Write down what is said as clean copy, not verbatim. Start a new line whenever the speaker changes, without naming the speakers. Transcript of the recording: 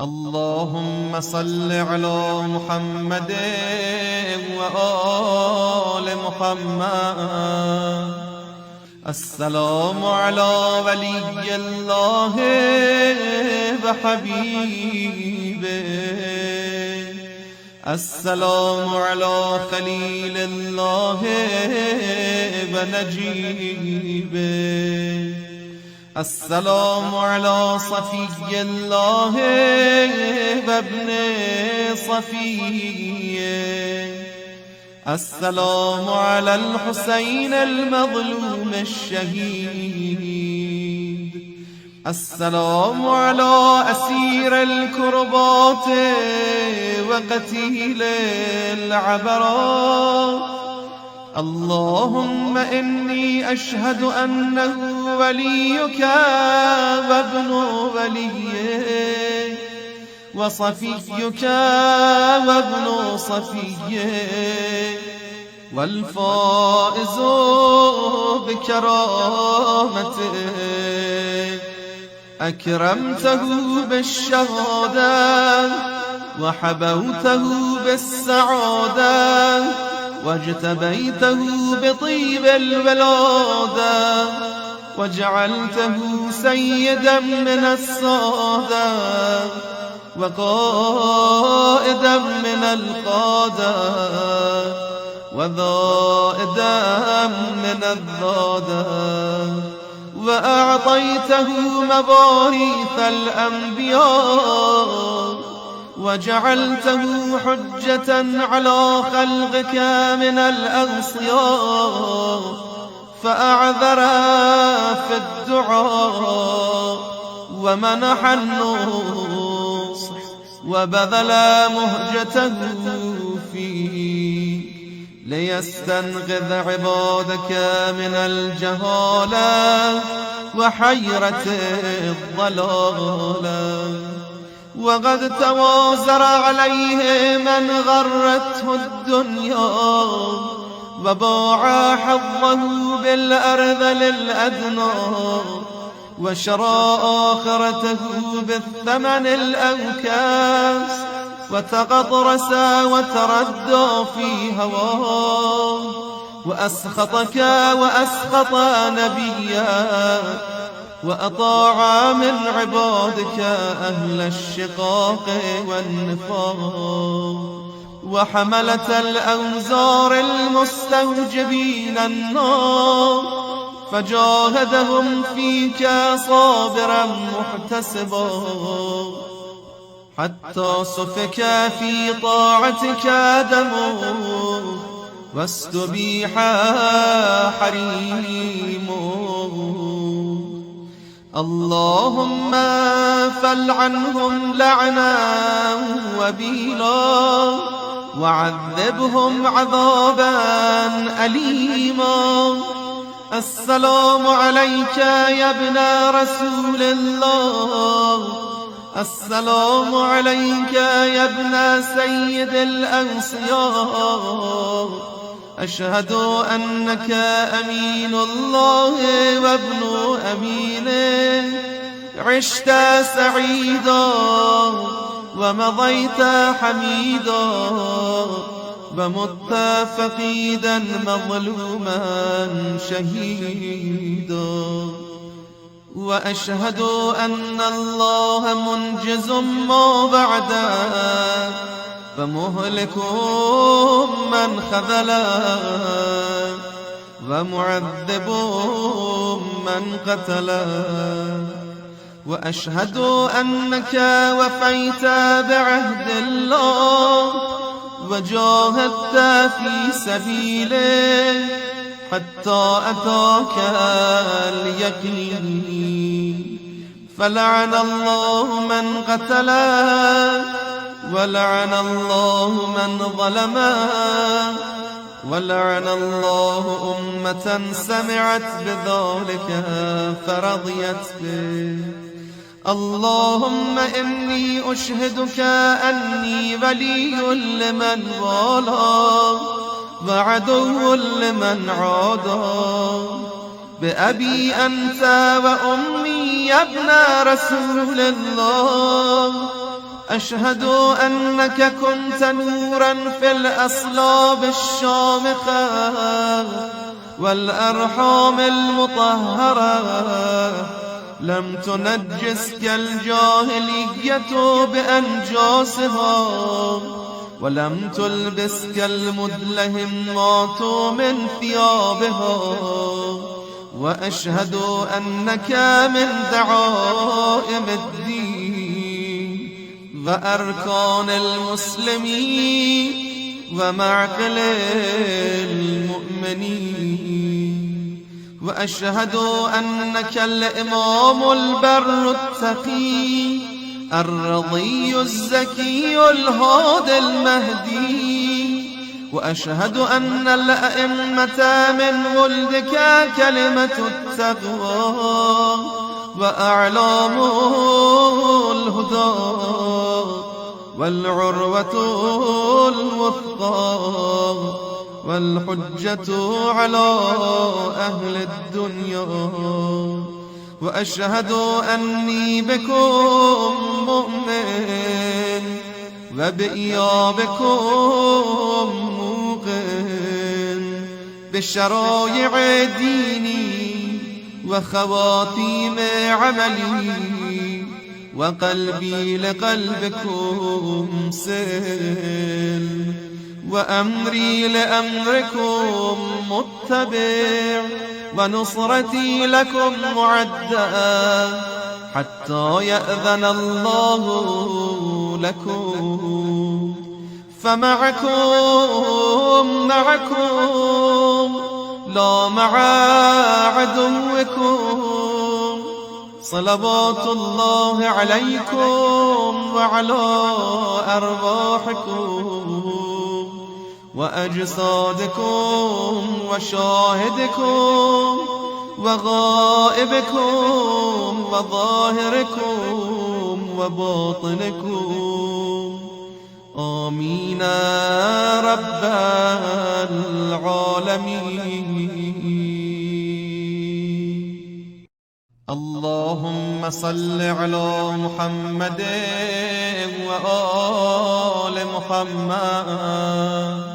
اللهم صل على محمد وآل محمد. السلام على ولي الله وحبيبه، السلام على خليل الله ونجيبه، السلام على صفي الله وابن صفيه، السلام على الحسين المظلوم الشهيد، السلام على أسير الكربات وقتيل العبرات. اللهم إني أشهد أنه وليك وابن وليه وصفيك وابن صفيه والفائز بكرامته، أكرمته بالشهادة وحبوته بالسعادة واجتبيته بطيب الولادة وجعلته سيدا من السادة وقائدا من القادة وذائدا من الذادة، وأعطيته مواريث الأنبياء وجعلته حجة على خلقك من الأغصياء، فأعذر في الدعاء ومنح النصح وبذل مهجته فيه ليستنقذ عبادك من الجهالة وحيرة الضلالة. وقد توازر عليه من غرته الدنيا وباع حظه بالأرذل الأدنى وشرى آخرته بالثمن الأنكاس وتغطرس وتردى في هواه وأسخطك وأسخط نبيا وأطاع من عبادك أهل الشقاق والنفاق وحملة الأوزار المستوجبين النار، فجاهدهم فيك صابرا محتسبا حتى سفك في طاعتك دمه واستبيح حريمه. اللهم فلعنهم لعنا وبيلا وعذبهم عذابا أليما. السلام عليك يا ابن رسول الله، السلام عليك يا ابن سيد الأنصياء، أشهد أنك أمين الله وابن أمينه، عشت سعيدا ومضيت حميدا ومت فقيدا مظلوما شهيدا. وأشهد أن الله منجز ما بعده فمهلك من خذله ومعذب من قتله. وأشهد أنك وفيت بعهد الله وجاهدت في سبيله حتى أتاك اليقين، فلعن الله من قتله ولعن الله من ظلمه ولعن الله أمة سمعت بذلك فرضيت به. اللهم إني أشهدك أني ولي لمن والاه وعدو لمن عاداه، بأبي أنت وأمي يا ابن رسول الله، أشهد أنك كنت نورا في الأصلاب الشامخة والأرحام المطهرة، لم تنجسك الجاهلية بأنجاسها، ولم تلبسك المدلهمات من ثيابها. وأشهد أنك من دعائم الدين وأركان المسلمين ومعقل المؤمنين. وأشهد أنك الإمام البر التقي الرضي الزكي الهادي المهدي. وأشهد أن الأئمة من ولدك كلمة التقوى وأعلام الهدى والعروة الوثقى والحجة على أهل الدنيا. وأشهد أني بكم مؤمن وبإيابكم موقن بشرائع ديني وخواتيم عملي، وقلبي لقلبكم سل، وأمري لأمركم متبع، ونصرتي لكم معدة حتى يأذن الله لكم. فمعكم لا مع عدوكم. صلوات الله عليكم وعلى أرواحكم وأجسادكم وشاهدكم وغائبكم وظاهركم وباطنكم. آمين رب العالمين. اللهم صل على محمد وآل محمد